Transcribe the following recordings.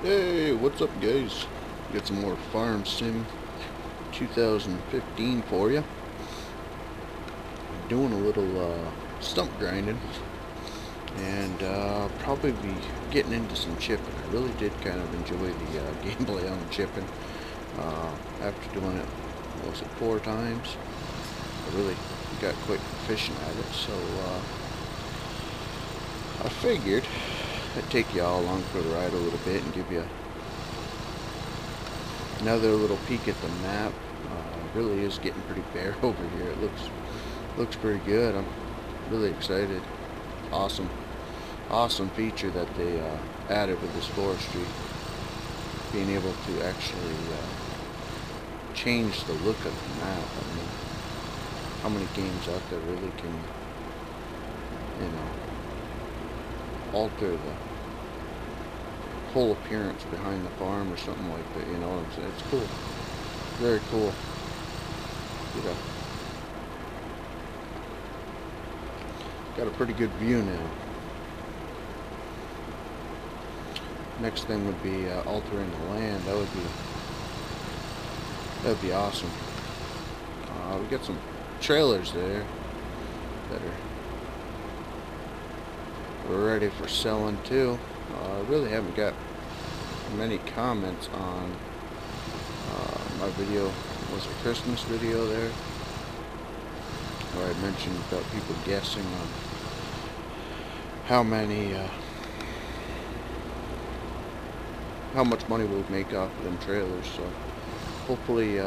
Hey, what's up guys? Got some more Farm Sim 2015 for you. Doing a little stump grinding and probably be getting into some chipping. I really did kind of enjoy the gameplay on the chipping. After doing it, what was it, 4 times? I really got quite proficient at it, so I figured I'd take you all along for the ride a little bit and give you another little peek at the map. Really is getting pretty bare over here. It looks pretty good. I'm really excited. Awesome feature that they added with this forestry, being able to actually change the look of the map. I mean, how many games out there really can, alter the whole appearance behind the farm or something like that? You know what I'm saying? It's cool. Very cool. Got a pretty good view now. Next thing would be altering the land. That would be awesome. We got some trailers there that are ready for selling too. I really haven't got many comments on my video. Was it Christmas video there, where I mentioned about people guessing on how much money we'll make off of them trailers. So hopefully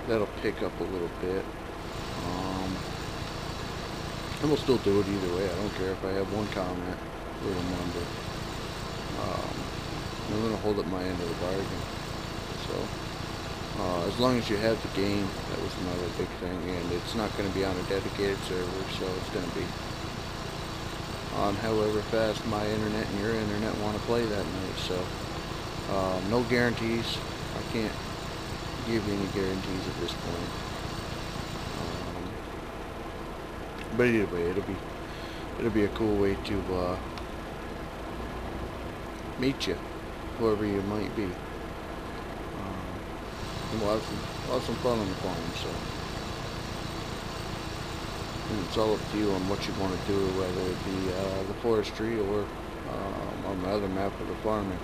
that'll pick up a little bit. And we'll still do it either way. I don't care if I have one comment or a number. I'm going to hold up my end of the bargain. So as long as you have the game, that was another big thing. And it's not going to be on a dedicated server, so it's going to be on however fast my internet and your internet want to play that night. So no guarantees. I can't give you any guarantees at this point. But either way, it'll be a cool way to meet you, whoever you might be. And we'll have some fun on the farm. So and it's all up to you on what you want to do, whether it be the forestry or on the other map of the farming.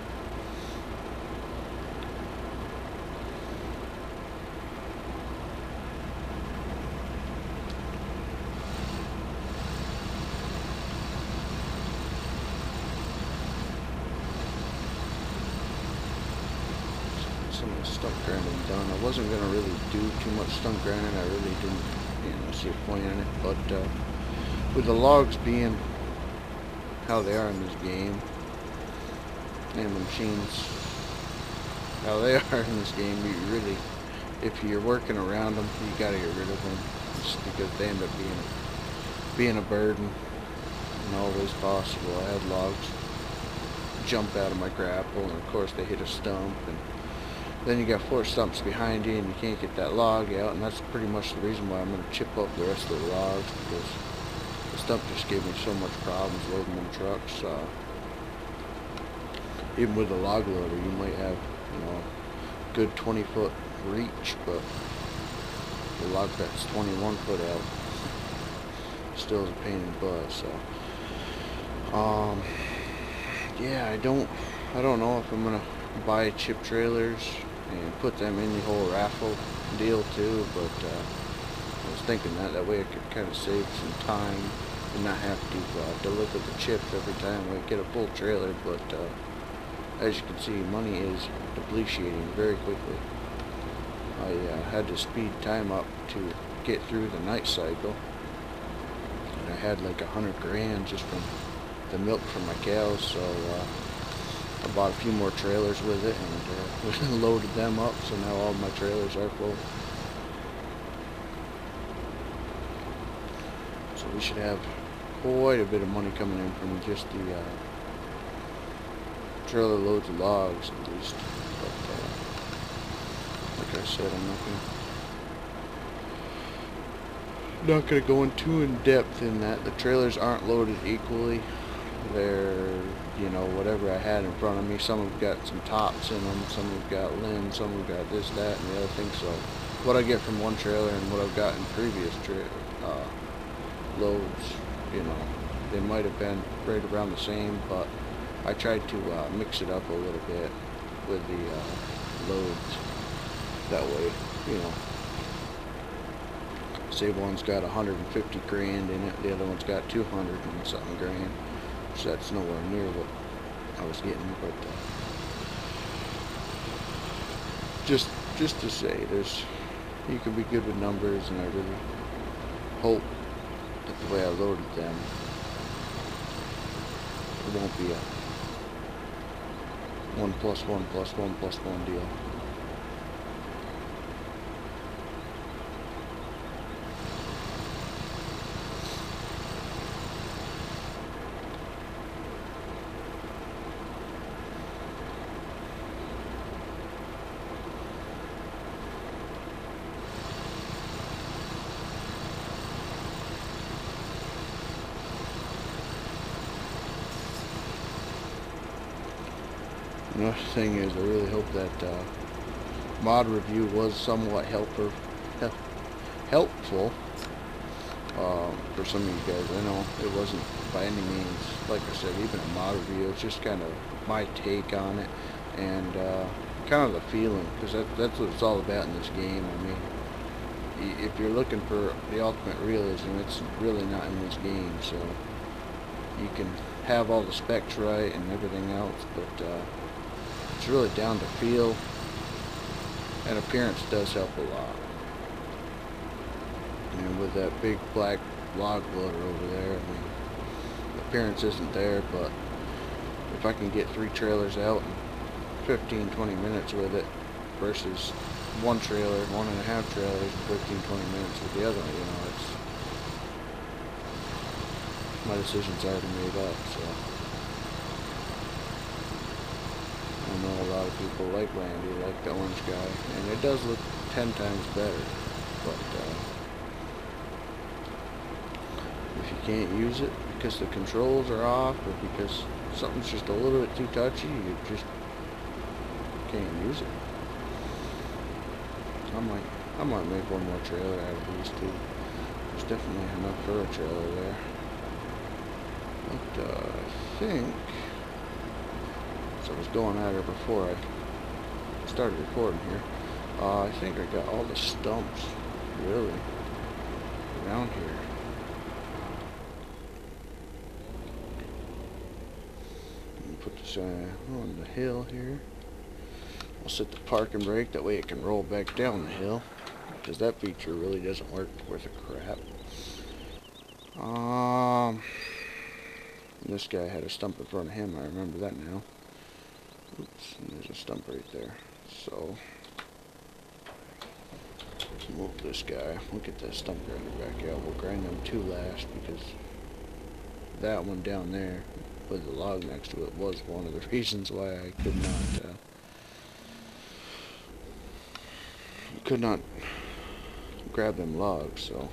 Some of the stump grinding done. I wasn't going to really do too much stump grinding. I really didn't, see a point in it. But with the logs being how they are in this game, and the machines how they are in this game, you really, if you're working around them, you got to get rid of them, just because they end up being a burden in all ways possible. I had logs jump out of my grapple, and of course they hit a stump, and then you got 4 stumps behind you and you can't get that log out, and that's pretty much the reason why I'm going to chip up the rest of the logs, because the stump just gave me so much problems loading them trucks. Even with a log loader, you might have, a good 20-foot reach, but the log that's 21 foot out still is a pain in the butt. So yeah, I don't know if I'm going to buy chip trailers and put them in the whole raffle deal too, but I was thinking that way I could kind of save some time and not have to deliver the chips every time we get a full trailer. But as you can see, money is depreciating very quickly. I had to speed time up to get through the night cycle, and I had like 100 grand just from the milk from my cows. So I bought a few more trailers with it and loaded them up, so now all my trailers are full. So we should have quite a bit of money coming in from just the trailer loads of logs at least. But like I said, I'm not gonna go in too in depth in that. The trailers aren't loaded equally. They're, you know, whatever I had in front of me. Some have got some tops in them, some have got limbs, some have got this, that, and the other thing. So what I get from one trailer and what I've got in previous loads, you know, they might have been right around the same, but I tried to mix it up a little bit with the loads. That way, you know, say one's got 150 grand in it, the other one's got 200 and something grand. So that's nowhere near what I was getting, but just to say, you can be good with numbers, and I really hope that the way I loaded them, it won't be a 1 + 1 + 1 + 1 deal. Another thing is, I really hope that mod review was somewhat helpful for some of you guys. I know it wasn't by any means, like I said, even a mod review. It's just kind of my take on it, and kind of the feeling, because that's what it's all about in this game. I mean, if you're looking for the ultimate realism, it's really not in this game. So you can have all the specs right and everything else, but it's really down to feel, and appearance does help a lot. And with that big black log loader over there, I mean, the appearance isn't there, but if I can get 3 trailers out in 15-20 minutes with it versus one trailer, 1.5 trailers in 15-20 minutes with the other, you know, my decision's already made up. So I know a lot of people like Randy, like the orange guy, and it does look 10 times better, but if you can't use it because the controls are off, or because something's just a little bit too touchy, you just can't use it. I might make one more trailer out of these two. There's definitely enough for a trailer there. But I think, so I was going at her before I started recording here. I think I got all the stumps really around here. Put this on the hill here. I'll set the park and brake, that way it can roll back down the hill, because that feature really doesn't work worth a crap. This guy had a stump in front of him, I remember that now. Oops, and there's a stump right there. So let's move this guy. We'll get that stump grinder back out. We'll grind them 2 last, because that one down there with the log next to it was one of the reasons why I could not grab them logs. So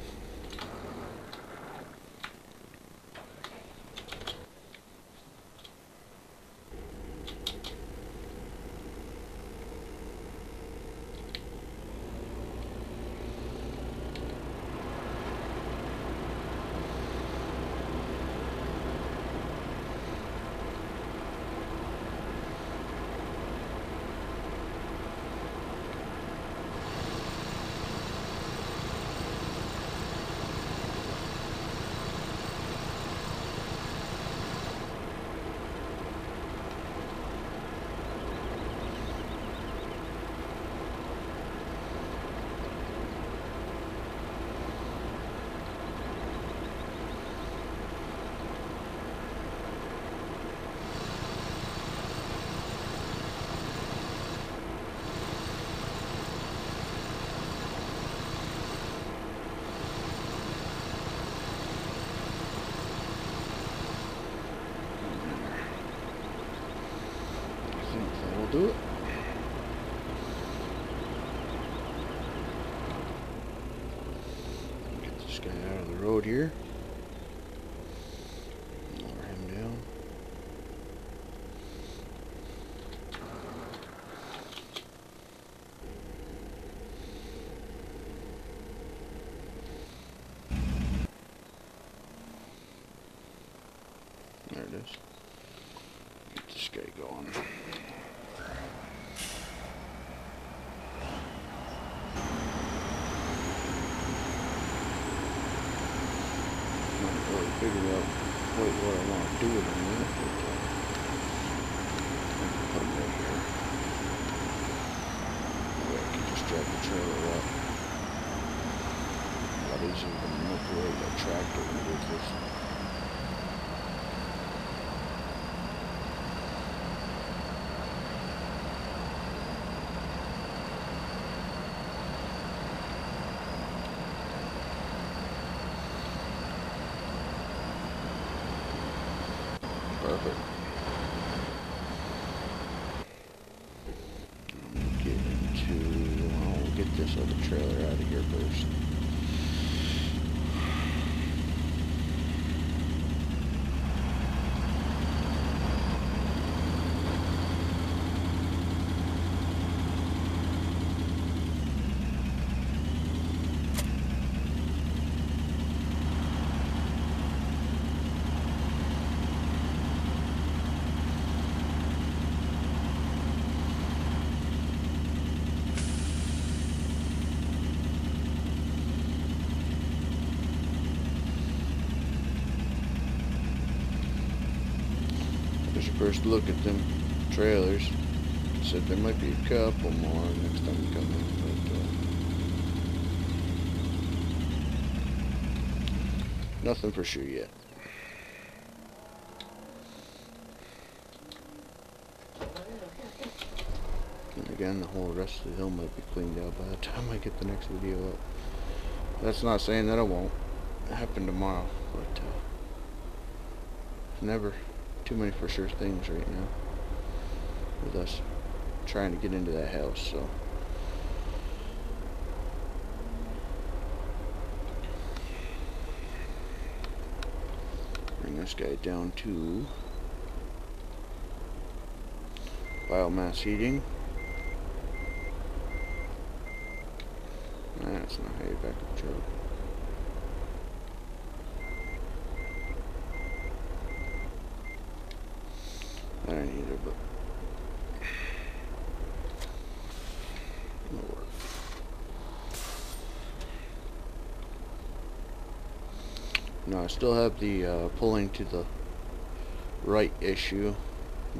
do it. Get this guy out of the road here. Lower him down. is. Get this guy going. Not really figured out quite what I want to do with them yet, but I can put them right here. That way I can just drag the trailer up. A lot easier than manipulate a tractor when it is this. Perfect. I'll get this other trailer out of here first. There's your first look at them trailers. Said there might be a couple more next time we come in, but nothing for sure yet. And again, the whole rest of the hill might be cleaned out by the time I get the next video up. That's not saying that it won't happen tomorrow, but never too many for sure things right now with us trying to get into that house. So bring this guy down to biomass heating. That's not how you back up the truck. I don't either, but it'll work. Now I still have the pulling to the right issue,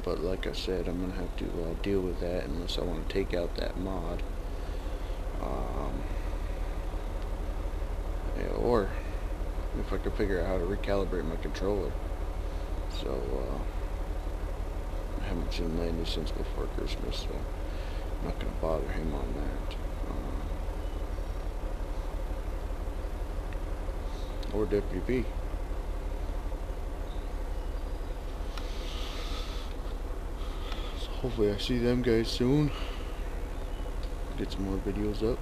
but like I said, I'm gonna have to deal with that unless I want to take out that mod. Yeah, or if I could figure out how to recalibrate my controller. So I haven't seen Landy since before Christmas, so I'm not going to bother him on that. Or Deputy B. So hopefully I see them guys soon. Get some more videos up.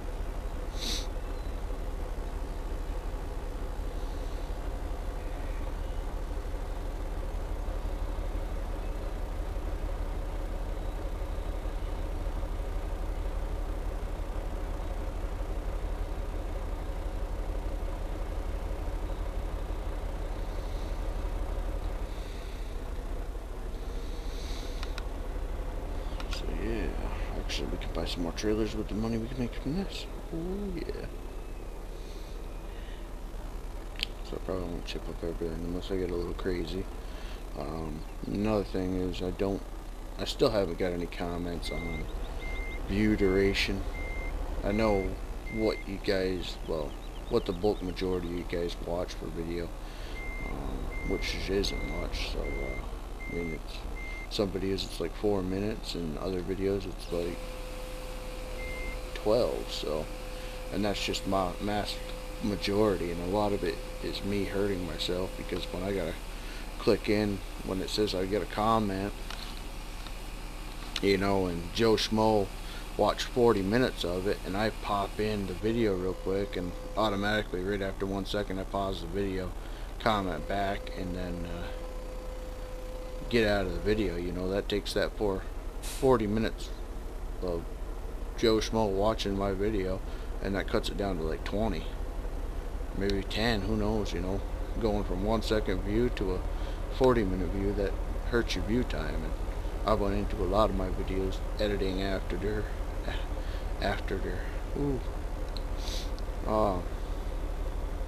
Actually, we can buy some more trailers with the money we can make from this. Oh yeah. So I probably won't chip up everything unless I get a little crazy. Another thing is I still haven't got any comments on view duration. I know what you guys, well, what the bulk majority of you guys watch for video, which isn't much. So I mean, some videos it's like 4 minutes, and other videos it's like 12. So, and that's just my mass majority, and a lot of it is me hurting myself because when I gotta click in when it says I get a comment, you know, and Joe Schmo watched 40 minutes of it, and I pop in the video real quick, and automatically right after 1 second I pause the video, comment back, and then get out of the video. You know, that takes that for 40 minutes of Joe Schmo watching my video, and that cuts it down to like 20, maybe 10, who knows, you know, going from 1 second view to a 40-minute view, that hurts your view time. And I went into a lot of my videos editing after they're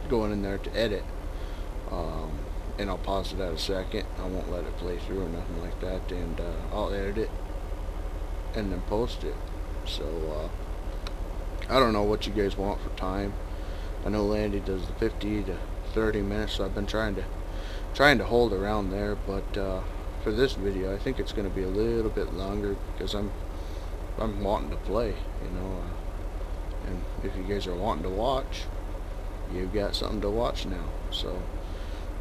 going in there to edit, and I'll pause it at a second. I won't let it play through or nothing like that, and I'll edit it and then post it. So I don't know what you guys want for time. I know Landy does the 50 to 30 minutes, so I've been trying to hold around there, but for this video I think it's going to be a little bit longer because I'm wanting to play, you know, and if you guys are wanting to watch, you've got something to watch now. So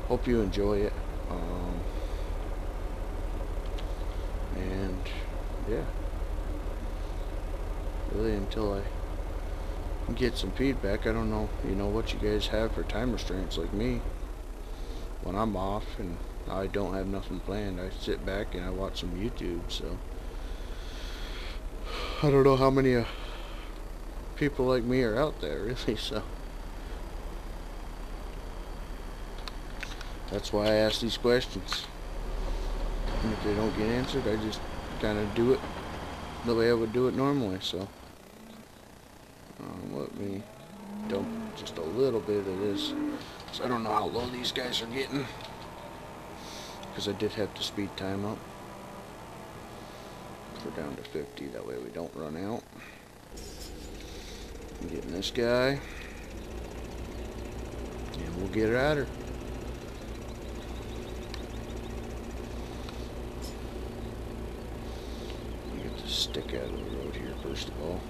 hope you enjoy it, and yeah, really until I get some feedback. I don't know, you know, what you guys have for time restraints like me. When I'm off and I don't have nothing planned, I sit back and I watch some YouTube. So I don't know how many people like me are out there, really. So that's why I ask these questions, and if they don't get answered, I just kind of do it the way I would do it normally. So let me dump just a little bit of this. So I don't know how low these guys are getting, because I did have to speed time up. We're down to 50, that way we don't run out. I'm getting this guy, and we'll get her at her. Get the stick out of the road here first of all.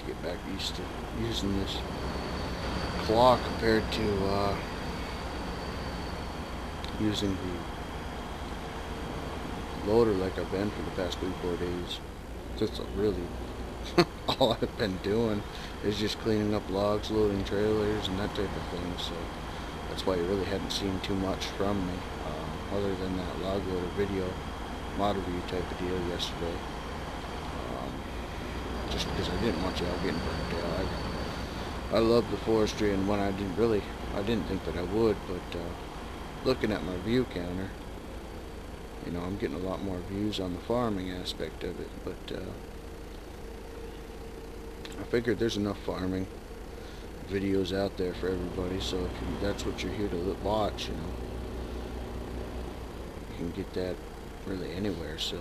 Get back used to using this claw compared to using the loader like I've been for the past 3-4 days. That's really all I've been doing is just cleaning up logs, loading trailers, and that type of thing. So that's why you really hadn't seen too much from me, other than that log loader video, model view type of deal yesterday. Just because I didn't want y'all getting burnt out. I love the forestry, and when I didn't think that I would, but looking at my view counter, you know, I'm getting a lot more views on the farming aspect of it. But I figured there's enough farming videos out there for everybody, so if that's what you're here to watch, you know, you can get that really anywhere. So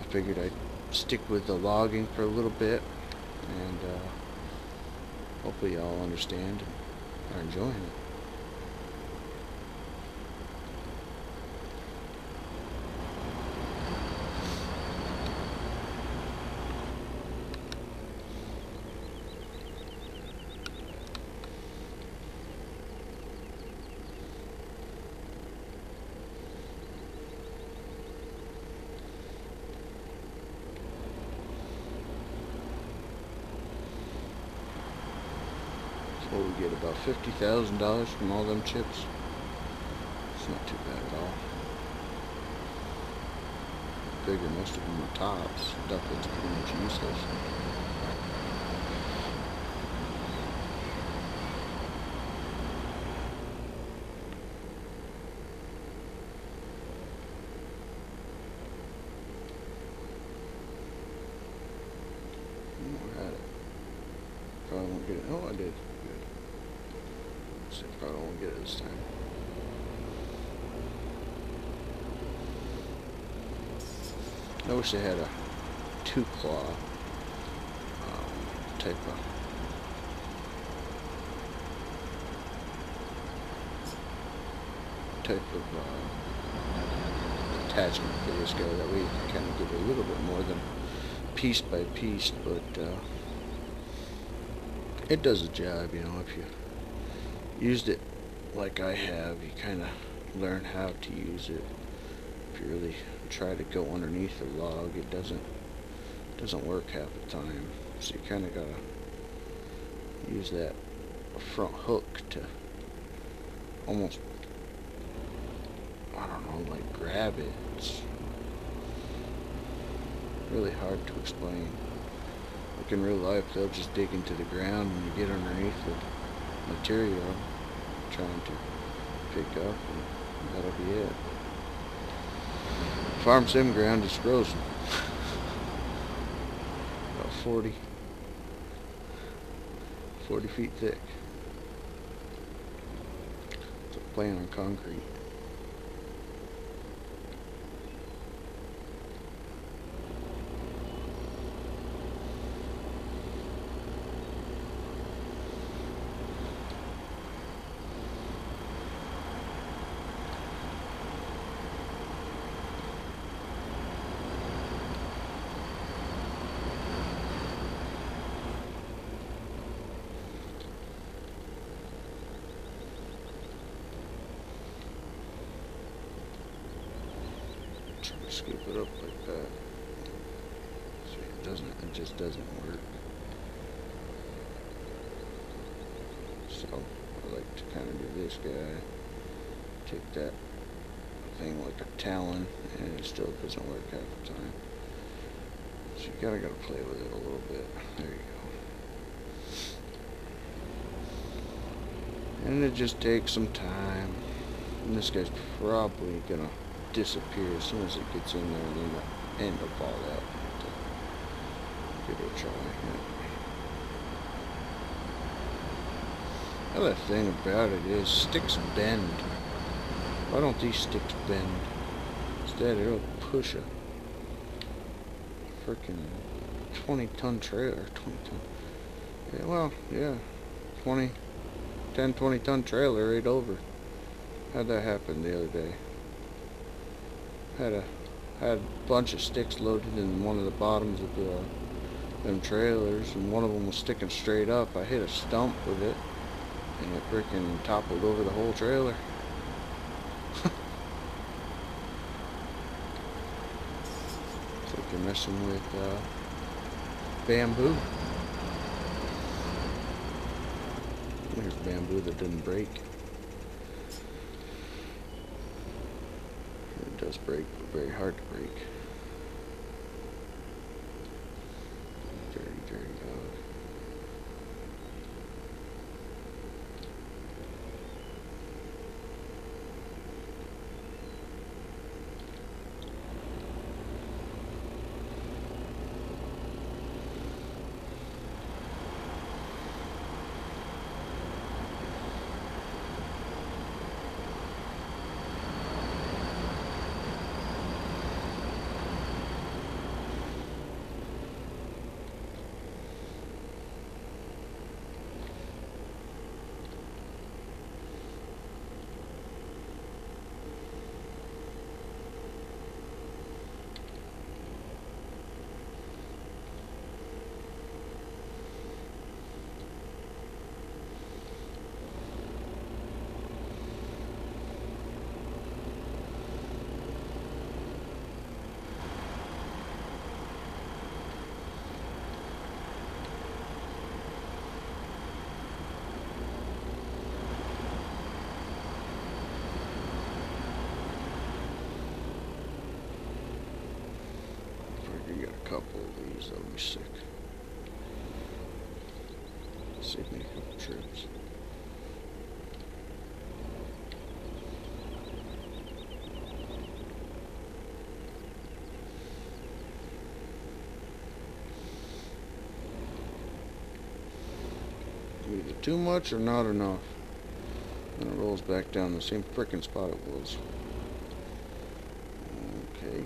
I figured I'd stick with the logging for a little bit, and hopefully y'all understand and are enjoying it. So we get about $50,000 from all them chips. It's not too bad at all. I figure most of them are tops. Stuff that's pretty much useless. We're at it. Probably won't get it. Oh, I did. Good. So probably won't get it this time. I wish they had a two-claw type of attachment for this guy. That way you can kind of get a little bit more than piece by piece, but it does the job, you know, if you used it like I have, you kind of learn how to use it. If you really try to go underneath a log, it doesn't work half the time. So you kind of gotta use that front hook to almost, I don't know, like grab it. It's really hard to explain. Like in real life, they'll just dig into the ground and you get underneath the material trying to pick up, and that'll be it. Farm sim ground is frozen. About 40 feet thick. It's a plan on concrete. Trying to scoop it up like that. See, it just doesn't work. So I like to kind of do this guy. Take that thing like a talon, and it still doesn't work half the time. So you gotta play with it a little bit. There you go. And it just takes some time. And this guy's probably gonna disappear as soon as it gets in there, and then the end will fall out. Give it a try. The other thing about it is sticks bend. Why don't these sticks bend? Instead, it'll push a freaking 20-ton trailer. 20-ton. Yeah, well, yeah, 20-ton trailer right over. How'd that happen the other day? Had a bunch of sticks loaded in one of the bottoms of them trailers, and one of them was sticking straight up. I hit a stump with it, and it freaking toppled over the whole trailer. It's like you're messing with bamboo. There's bamboo that didn't break. It does break, but very hard to break. Dirty dog. Couple of these, that'll be sick. Save me a couple trips. Either too much or not enough. And it rolls back down the same frickin' spot it was. Okay.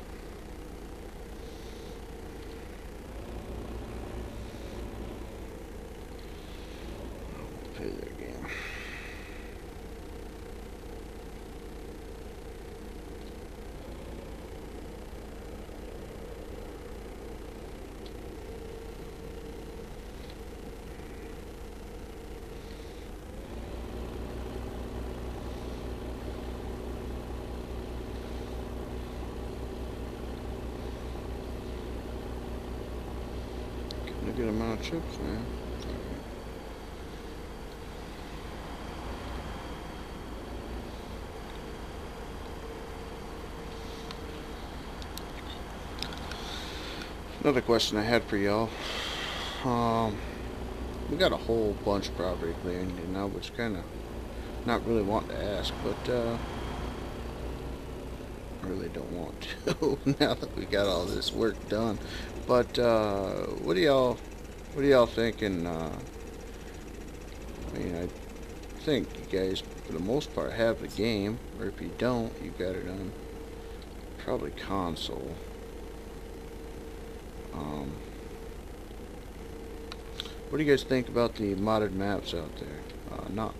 Play that game. good amount of chips, man. Another question I had for y'all. We got a whole bunch of property clearing to do now, which kind of not really wanting to ask, but I really don't want to now that we got all this work done. But what are y'all thinking? I mean, I think you guys, for the most part, have the game, or if you don't, you got it on probably console. What do you guys think about the modded maps out there? Not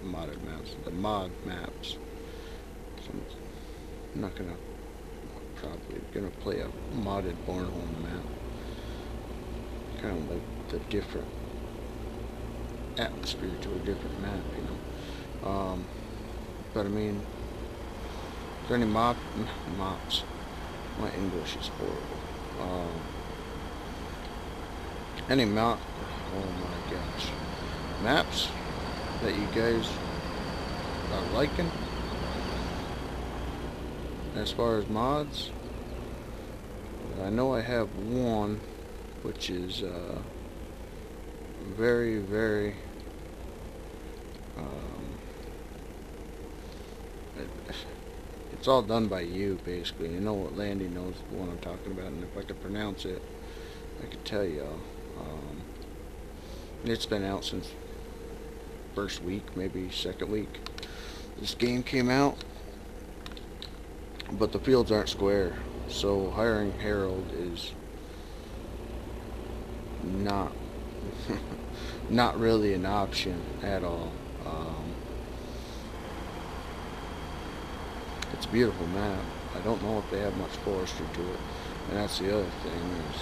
modded maps, the mod maps. So I'm not gonna probably gonna play a modded Bornholm map. Kind of like the different atmosphere to a different map, you know. But I mean, is there any mops? My English is horrible. Any map? Oh my gosh, maps that you guys are liking as far as mods? I know I have one which is very, very it's all done by you, basically. You know what, Landy knows the one I'm talking about, and if I could pronounce it, I could tell y'all. It's been out since first week, maybe second week this game came out, but the fields aren't square, so hiring Harold is not not really an option at all. It's a beautiful map. I don't know if they have much forestry to it, and that's the other thing, is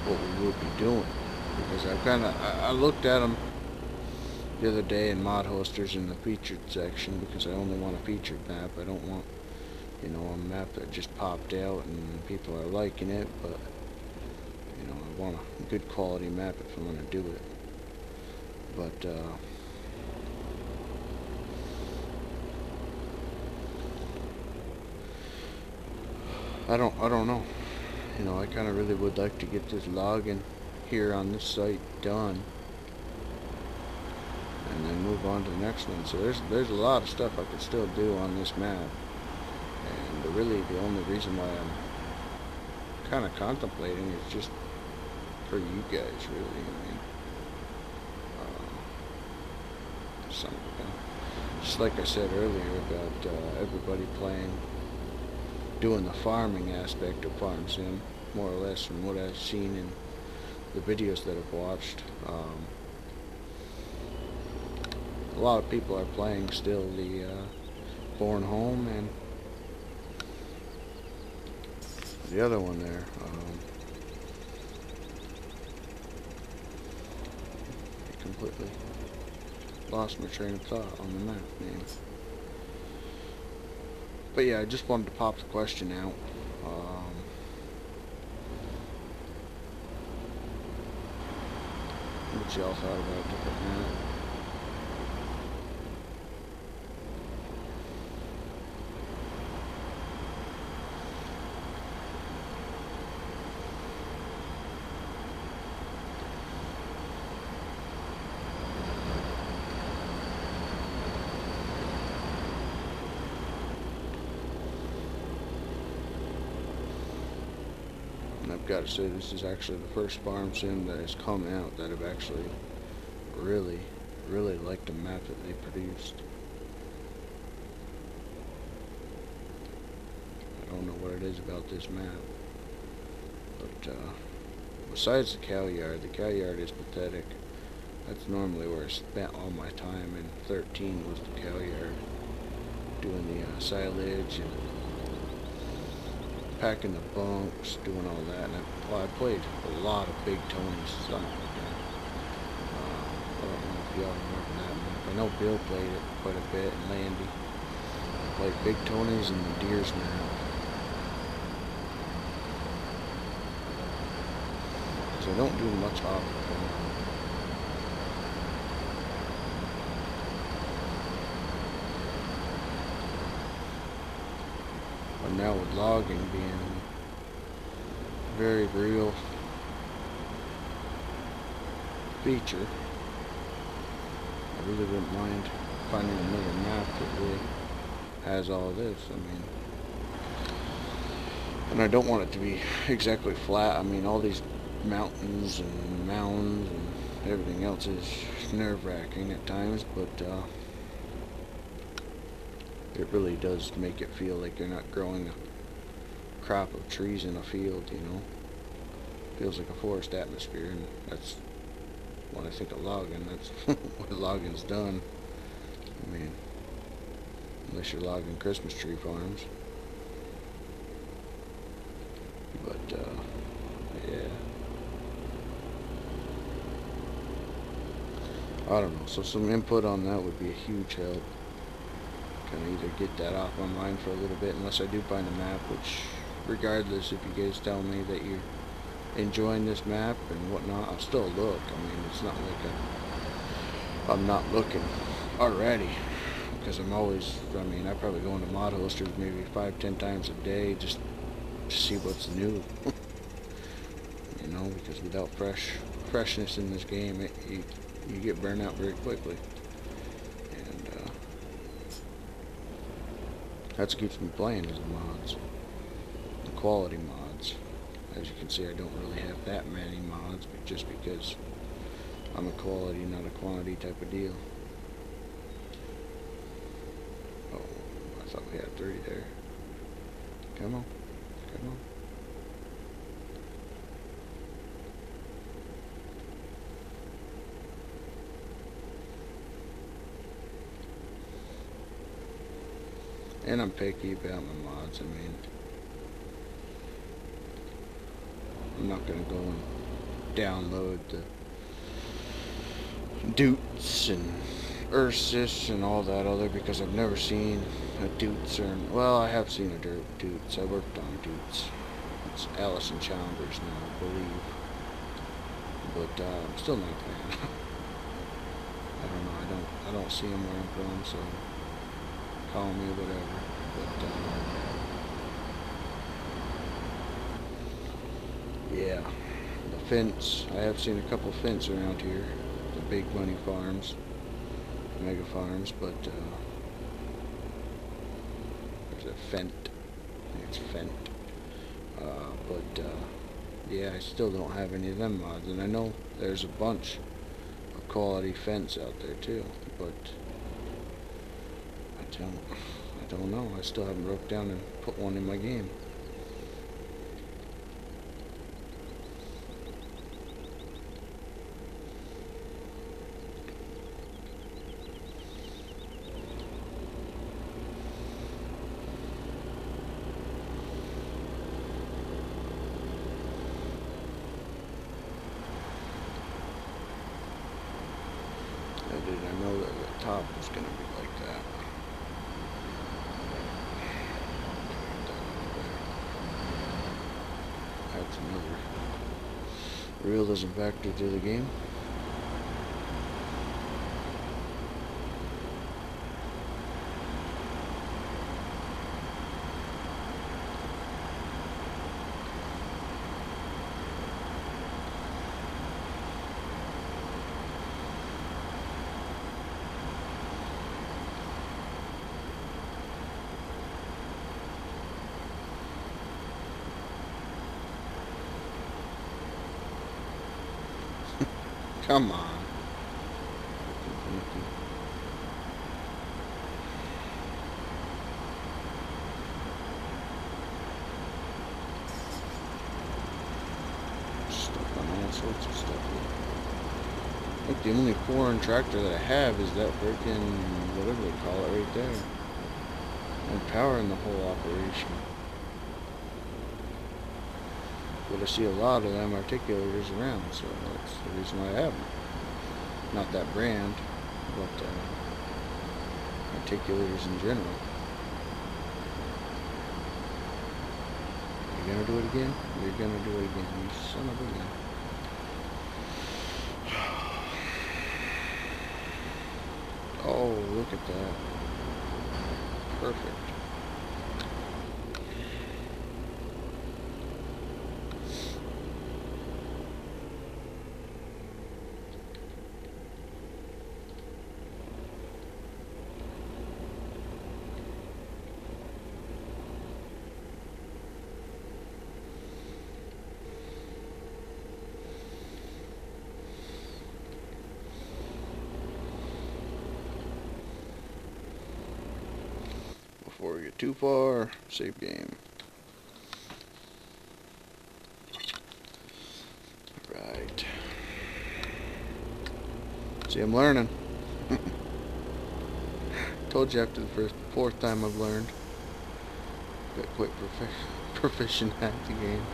what we would be doing, because I looked at them the other day in mod hosters in the featured section, because I only want a featured map. I don't want, you know, a map that just popped out and people are liking it, but you know, I want a good quality map if I'm going to do it. But I don't know. You know, I kind of really would like to get this logging here on this site done, and then move on to the next one. So there's a lot of stuff I could still do on this map, and really the only reason why I'm kind of contemplating is just for you guys, really. I mean, just like I said earlier about everybody doing the farming aspect of Farm Sim, more or less, from what I've seen in the videos that I've watched. A lot of people are playing still the Bornholm and the other one there. I completely lost my train of thought on the map name. But yeah, I just wanted to pop the question out. What y'all thought about different map? And I've got to say, this is actually the first Farm Sim that has come out that I've actually really liked the map that they produced. I don't know what it is about this map, but besides the cow yard is pathetic. That's normally where I spent all my time in 13, was the cow yard, doing the silage and packing the bunks, doing all that. And I played a lot of Big Tony's stuff. I don't know if y'all remember that map. I know Bill played it quite a bit, and Landy. I played Big Tony's and the Deer's map. because I don't do much off. But now with logging being very real feature, I really wouldn't mind finding another map that really has all this. I mean, and I don't want it to be exactly flat. I mean, all these mountains and mounds and everything else is nerve-wracking at times, but it really does make it feel like you're not growing a crop of trees in a field, you know. Feels like a forest atmosphere, and that's when I think of logging. That's what logging's done. I mean, unless you're logging Christmas tree farms. But, yeah. I don't know. So some input on that would be a huge help. Kind of either get that off my mind for a little bit, unless I do find a map, which, regardless, if you guys tell me that you're enjoying this map and whatnot, I'll still look. I mean, it's not like I'm not looking already, because I'm always, I mean, I probably go into mod holsters maybe 5-10 times a day just to see what's new. You know, because without freshness in this game, you get burnt out very quickly. And that's what keeps me playing, is the mods, the quality mods. As you can see, I don't really have that many mods, but just because I'm a quality, not a quantity type of deal. Oh, I thought we had 3 there. Come on, come on. And I'm picky about my mods. I mean, I'm not going to go and download the Doots and Ursus and all that other, because I've never seen a Doots, or, well, I have seen a Doots. I worked on Doots. It's Allison Chalmers now, I believe. But I'm still not a fan. I don't know. I don't see them where I'm from, so call me whatever. But yeah, the fence. I have seen a couple of fence around here. The big money farms, mega farms, but there's a Fent. I think it's Fent. But yeah, I still don't have any of them mods, and I know there's a bunch of quality fence out there too, but I don't know. I still haven't broke down and put one in my game. I know that the top was going to be like that. That's another realism factor to the game. Come on. Stuck on all sorts of stuff here. I think the only foreign tractor that I have is that freaking, whatever they call it right there. And powering the whole operation. But I see a lot of them articulators around, so that's the reason why I have them. Not that brand, but articulators in general. You're gonna do it again? You're gonna do it again, you son of a gun. Oh, look at that. Perfect. Before we get too far, save game. Right. See, I'm learning. Told you after the fourth time I've learned. Got quite proficient at the game.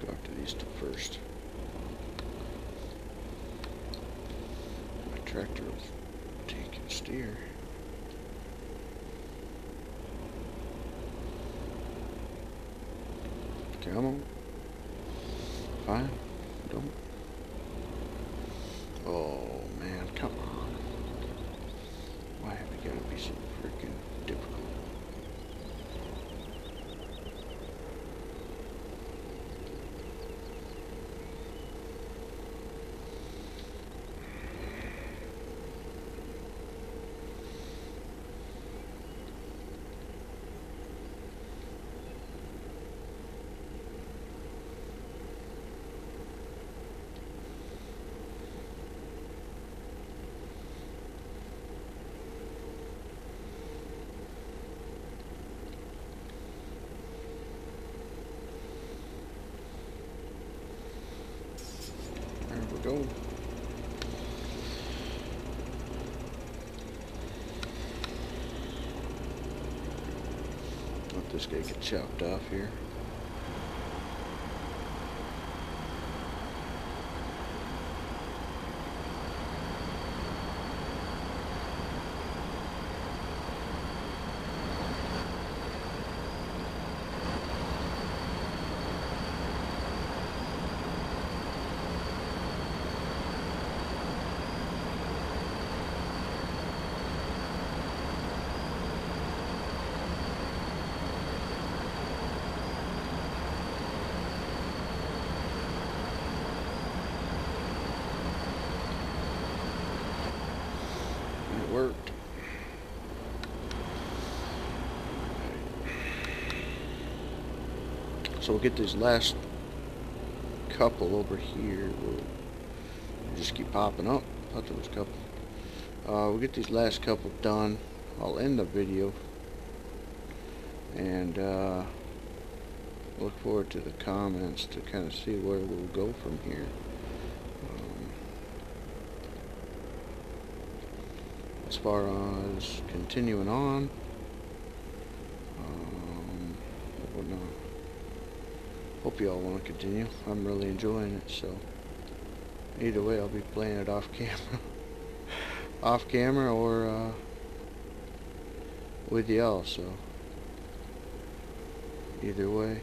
Go after these two first. My tractor will take and steer. Come on. Fine. Don't. Oh man, come on. Why have we gotta be so freaking difficult? There we go. Let this guy get chopped off here. It worked. So we'll get this last couple over here. We'll just keep popping up. I thought there was a couple. We'll get these last couple done. I'll end the video and look forward to the comments to kind of see where we'll go from here. As far as continuing on, hope you all want to continue. I'm really enjoying it, so either way I'll be playing it off camera off camera or with y'all, so either way.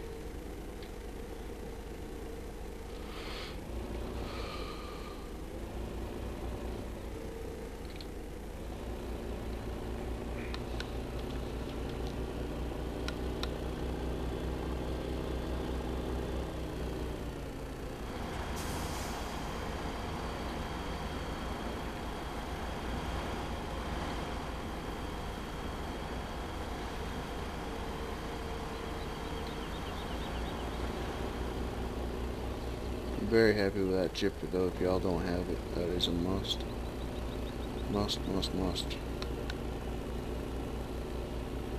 Very happy with that chipper though. If y'all don't have it, that is a must. Must.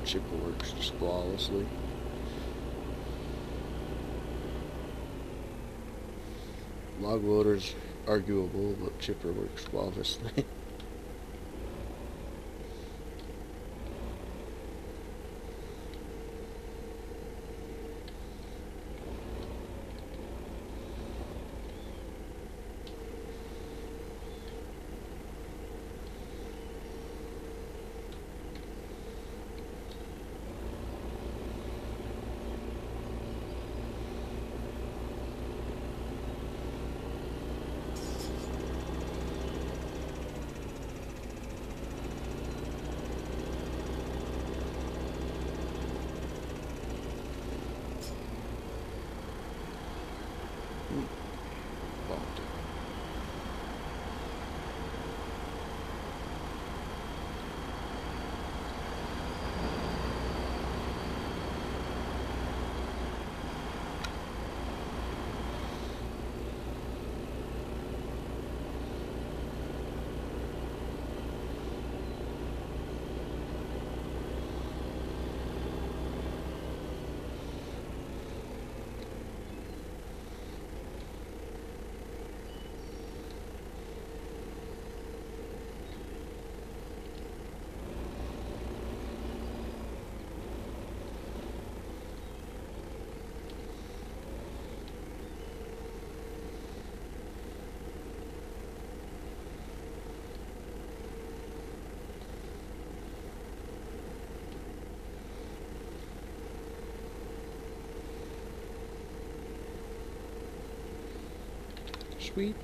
Chipper works just flawlessly. Log loader's arguable, but chipper works flawlessly. Bumped it. Sweet.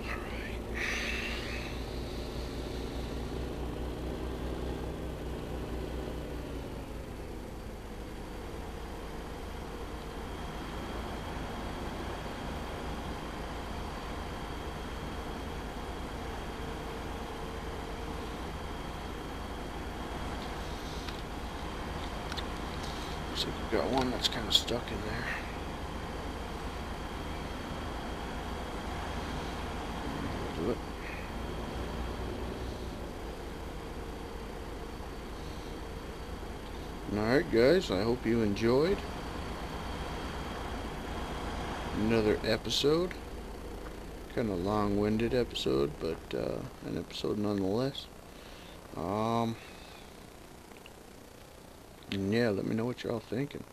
Alright. Looks like we've got one that's kind of stuck in there. Do it. Alright guys, I hope you enjoyed another episode. Kind of long-winded episode, but an episode nonetheless. And yeah, let me know what y'all thinking.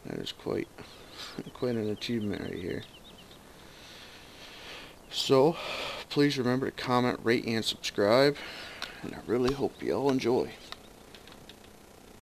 That is quite an achievement right here. So, please remember to comment, rate, and subscribe. And I really hope you all enjoy.